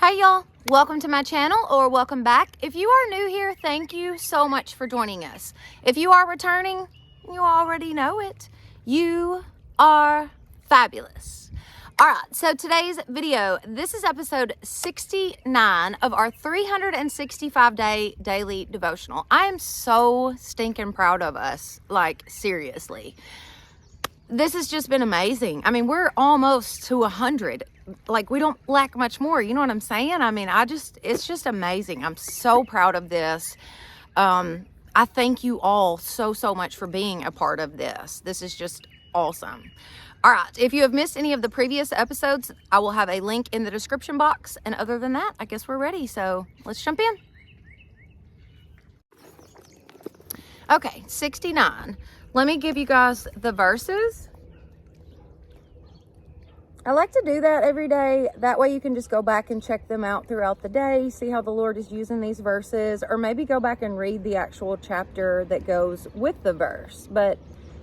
Hi y'all, welcome to my channel or welcome back. If you are new here, thank you so much for joining us. If you are returning, you already know it. You are fabulous. All right, so today's video, this is episode 69 of our 365-day daily devotional. I am so stinking proud of us, like seriously. This has just been amazing. I mean, we're almost to 100. Like, we don't lack much more. You know what I'm saying? I mean, it's just amazing. I'm so proud of this. I thank you all so much for being a part of this. This is just awesome. All right. If you have missed any of the previous episodes, I will have a link in the description box. And other than that, I guess we're ready. So let's jump in. Okay, 69. Let me give you guys the verses. I like to do that every day. That way you can just go back and check them out throughout the day, see how the Lord is using these verses, or maybe go back and read the actual chapter that goes with the verse. But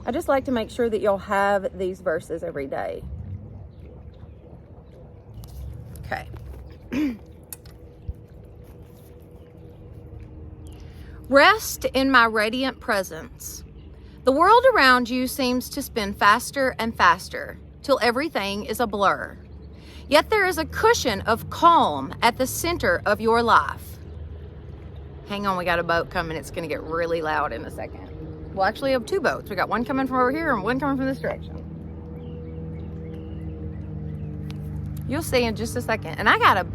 I just like to make sure that you'll have these verses every day. Okay. Rest in my radiant presence. The world around you seems to spin faster and faster till everything is a blur. Yet there is a cushion of calm at the center of your life. Hang on, we got a boat coming. It's going to get really loud in a second. Well, actually, I have two boats. We got one coming from over here and one coming from this direction. You'll see in just a second. And I got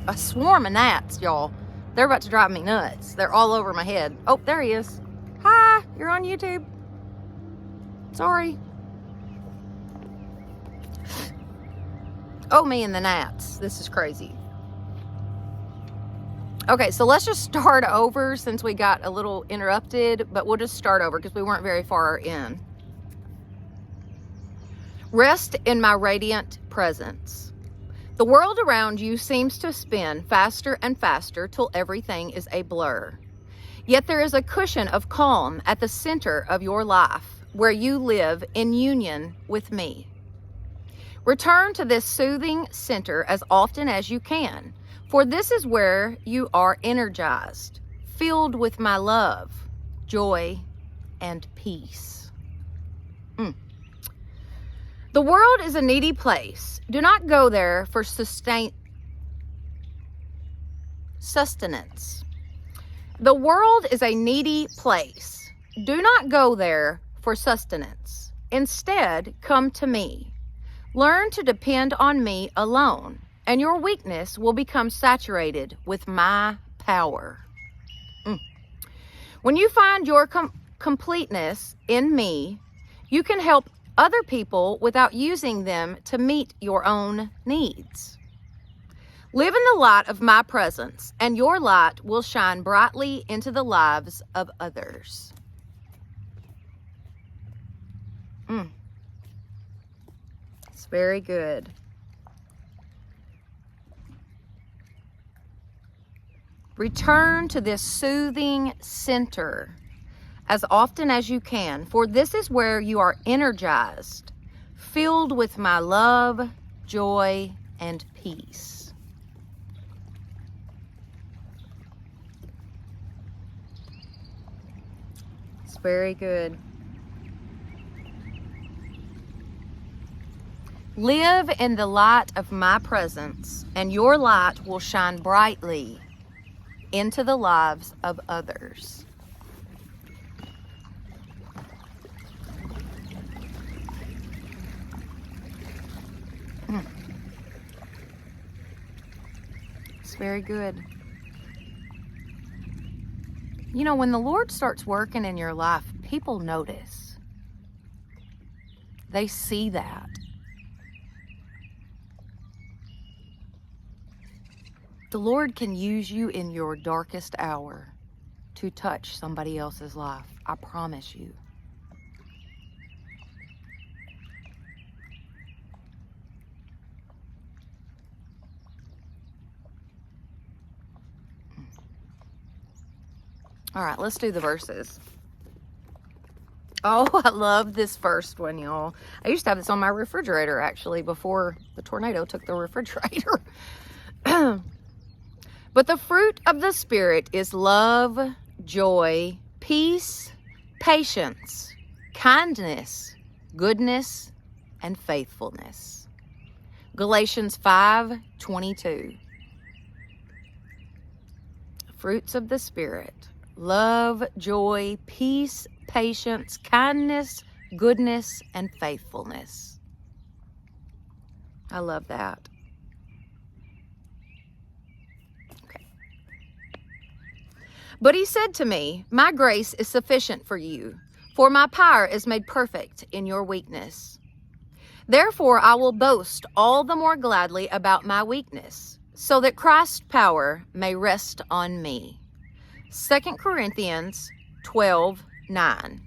a swarm of gnats, y'all. They're about to drive me nuts. They're all over my head. Oh, there he is. Hi, you're on YouTube. Sorry. Oh, me and the gnats. This is crazy. Okay, so let's just start over since we got a little interrupted, but we'll just start over because we weren't very far in. Rest in my radiant presence. The world around you seems to spin faster and faster till everything is a blur. Yet there is a cushion of calm at the center of your life where you live in union with me. Return to this soothing center as often as you can, for this is where you are energized, filled with my love, joy, and peace. The world is a needy place. Do not go there for sustenance. The world is a needy place. Do not go there for sustenance. Instead, come to me. Learn to depend on me alone, and your weakness will become saturated with my power. When you find your completeness in me, you can help other people without using them to meet your own needs. Live in the light of my presence, and your light will shine brightly into the lives of others. It's very good. Return to this soothing center as often as you can, for this is where you are energized, filled with my love, joy, and peace. It's very good. Live in the light of my presence, and your light will shine brightly into the lives of others. It's very good. You know, when the Lord starts working in your life, people notice. They see that. The Lord can use you in your darkest hour to touch somebody else's life. I promise you. All right, let's do the verses. Oh, I love this first one, y'all. I used to have this on my refrigerator, actually, before the tornado took the refrigerator. But the fruit of the Spirit is love, joy, peace, patience, kindness, goodness, and faithfulness. Galatians 5:22. Fruits of the Spirit: love, joy, peace, patience, kindness, goodness, and faithfulness. I love that. Okay. But he said to me, my grace is sufficient for you, for my power is made perfect in your weakness. Therefore, I will boast all the more gladly about my weakness, so that Christ's power may rest on me. 2 Corinthians 12:9.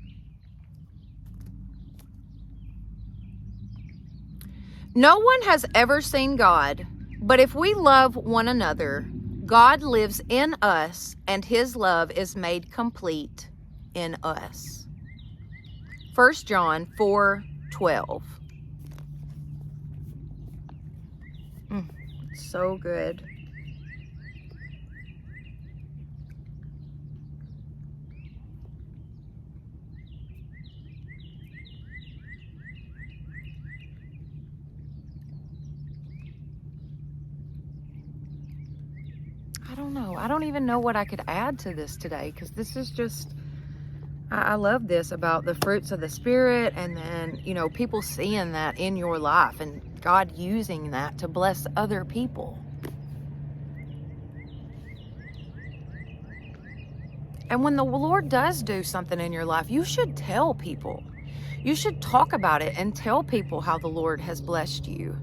No one has ever seen God, but if we love one another, God lives in us, and his love is made complete in us. 1 John 4:12. So good. I don't know. I don't even know what I could add to this today, because this is just, I love this about the fruits of the Spirit, and then, you know, people seeing that in your life and God using that to bless other people. And when the Lord does do something in your life, you should tell people. You should talk about it and tell people how the Lord has blessed you.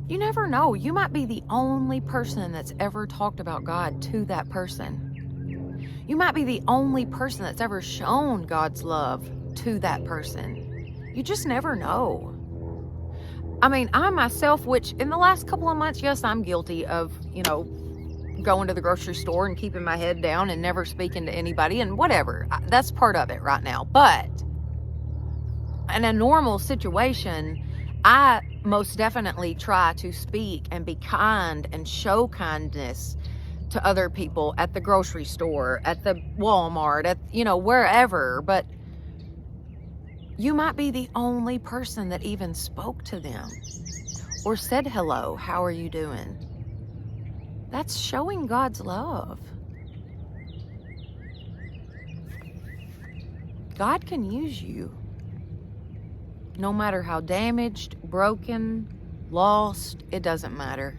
You never know. You might be the only person that's ever talked about God to that person. You might be the only person that's ever shown God's love to that person. You just never know. I mean, I myself, which in the last couple of months, yes, I'm guilty of, you know, going to the grocery store and keeping my head down and never speaking to anybody and whatever. That's part of it right now. But in a normal situation, I most definitely try to speak and be kind and show kindness to other people at the grocery store, at the Walmart, at, you know, wherever. But you might be the only person that even spoke to them or said hello, how are you doing? That's showing God's love. God can use you. No matter how damaged, broken, lost, it doesn't matter.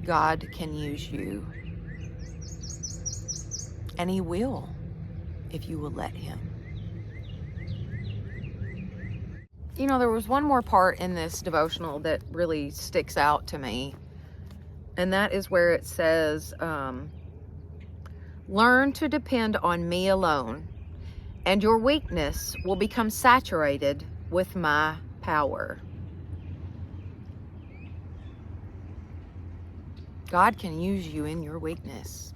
God can use you. And he will, if you will let him. You know, there was one more part in this devotional that really sticks out to me. And that is where it says, learn to depend on me alone, and your weakness will become saturated with my power. God can use you in your weakness.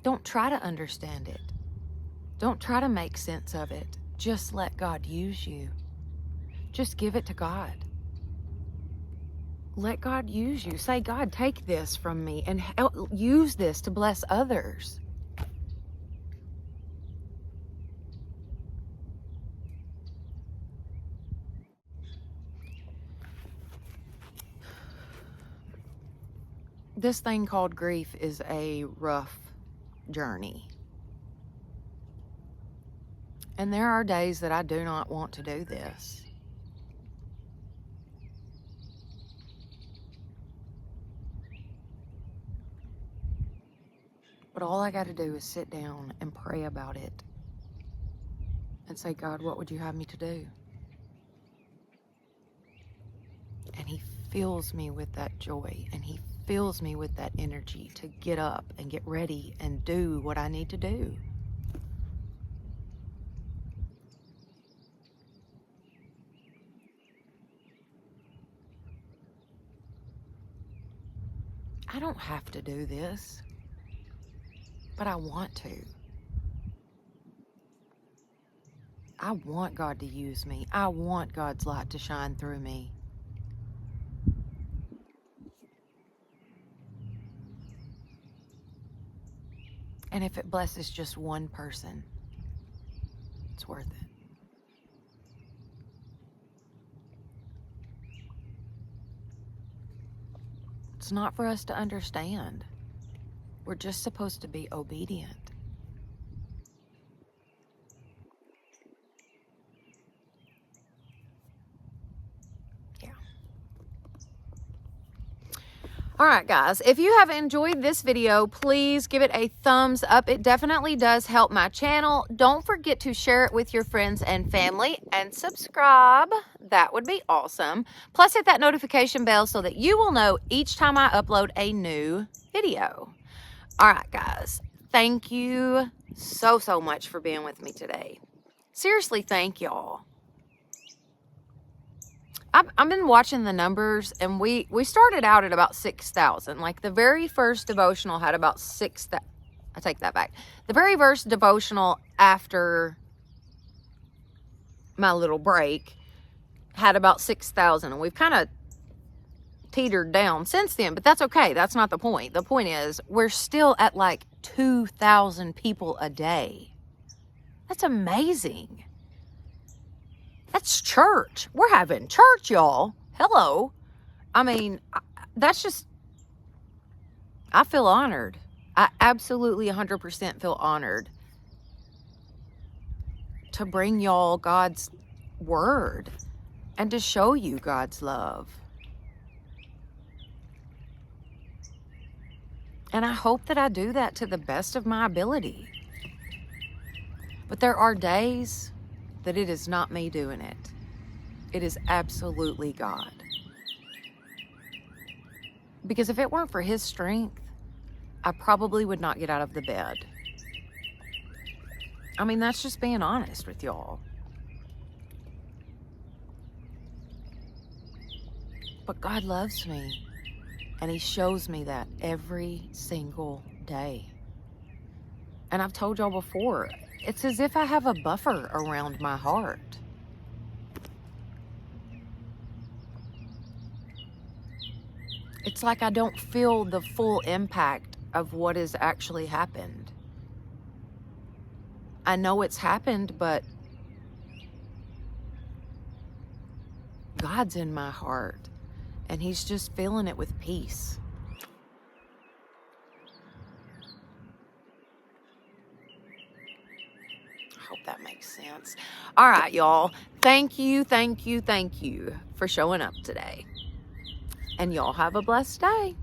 Don't try to understand it. Don't try to make sense of it. Just let God use you. Just give it to God. Let God use you. Say, God, take this from me and use this to bless others. This thing called grief is a rough journey. And there are days that I do not want to do this. But all I got to do is sit down and pray about it and say, God, what would you have me to do? And he fills me with that joy, and he fills me with that energy to get up and get ready and do what I need to do. I don't have to do this, but I want to. I want God to use me. I want God's light to shine through me. And if it blesses just one person, it's worth it. It's not for us to understand. We're just supposed to be obedient. Yeah. All right, guys, if you have enjoyed this video, please give it a thumbs up. It definitely does help my channel. Don't forget to share it with your friends and family and subscribe. That would be awesome. Plus, hit that notification bell so that you will know each time I upload a new video. All right, guys, thank you so much for being with me today. Seriously, thank y'all. I've been watching the numbers, and we started out at about 6,000. Like, the very first devotional had about 6,000. I take that back. The very first devotional after my little break had about 6,000, and we've kind of teetered down since then, but that's okay. That's not the point. The point is we're still at like 2,000 people a day. That's amazing. That's church. We're having church, y'all. Hello. I mean, that's just, I feel honored. I absolutely 100% feel honored to bring y'all God's word and to show you God's love. And I hope that I do that to the best of my ability. But there are days that it is not me doing it. It is absolutely God. Because if it weren't for His strength, I probably would not get out of the bed. I mean, that's just being honest with y'all. But God loves me, and He shows me that every single day. And I've told y'all before, it's as if I have a buffer around my heart. It's like I don't feel the full impact of what has actually happened. I know it's happened, but God's in my heart, and He's just filling it with peace. I hope that makes sense. All right, y'all. Thank you for showing up today. And y'all have a blessed day.